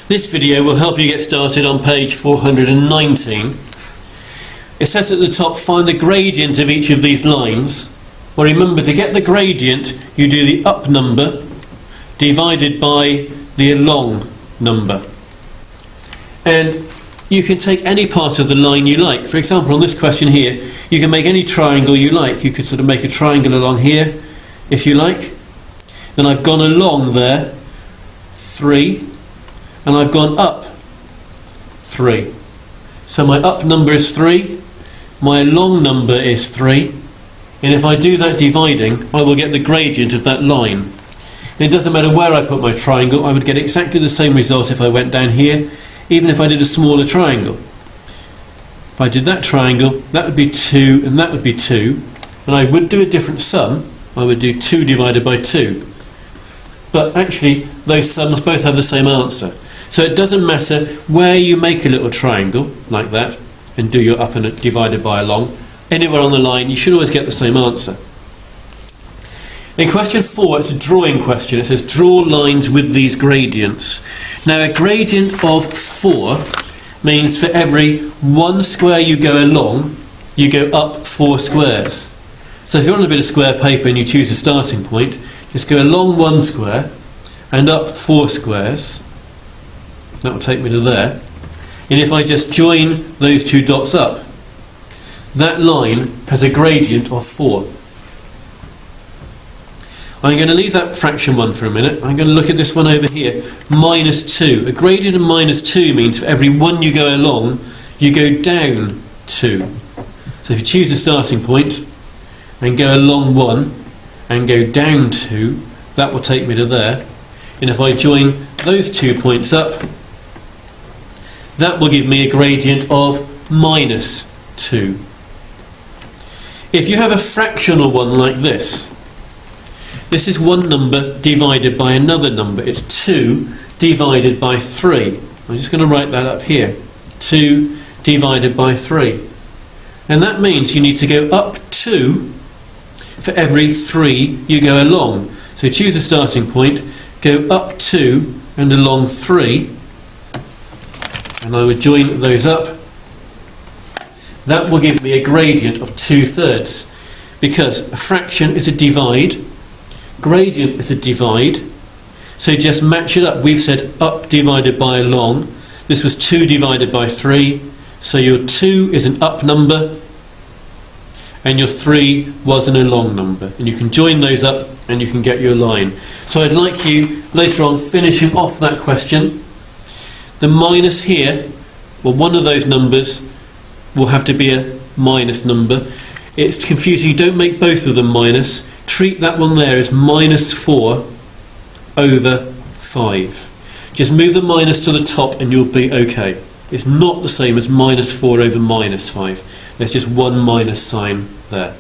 This video will help you get started on page 419. It says at the top, find the gradient of each of these lines. Well, remember, to get the gradient, you do the up number divided by the along number. And you can take any part of the line you like. For example, on this question here, you can make any triangle you like. You could sort of make a triangle along here, if you like. Then I've gone along there, 3, and I've gone up 3. So my up number is 3, my along number is 3, and if I do that dividing, I will get the gradient of that line. And it doesn't matter where I put my triangle, I would get exactly the same result if I went down here, even if I did a smaller triangle. If I did that triangle, that would be 2 and that would be 2, and I would do a different sum. I would do 2 divided by 2. But actually, those sums both have the same answer. So it doesn't matter where you make a little triangle, like that, and do your up and divided by along. Anywhere on the line, you should always get the same answer. In question 4, it's a drawing question. It says, draw lines with these gradients. Now, a gradient of 4 means for every 1 square you go along, you go up 4 squares. So if you're on a bit of square paper and you choose a starting point, just go along 1 square and up 4 squares. That will take me to there. And if I just join those 2 dots up, that line has a gradient of 4. I'm going to leave that fraction one for a minute. I'm going to look at this one over here, minus 2. A gradient of minus 2 means for every 1 you go along, you go down 2. So if you choose a starting point and go along 1 and go down 2, that will take me to there. And if I join those 2 points up, that will give me a gradient of minus 2. If you have a fractional one like this, this is one number divided by another number. It's 2 divided by 3. I'm just going to write that up here. 2 divided by 3. And that means you need to go up 2 for every 3 you go along. So choose a starting point, go up 2 and along 3, and I would join those up. That will give me a gradient of 2/3, because a fraction is a divide, gradient is a divide, so just match it up. We've said up divided by along. This was 2 divided by 3, so your 2 is an up number and your 3 was an along number, and you can join those up and you can get your line. So I'd like you later on, finishing off that question, the minus here, well, one of those numbers will have to be a minus number. It's confusing, don't make both of them minus. Treat that one there as minus 4 over 5. Just move the minus to the top and you'll be okay. It's not the same as minus 4 over minus 5. There's just one minus sign there.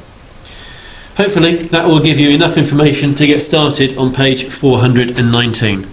Hopefully that will give you enough information to get started on page 419.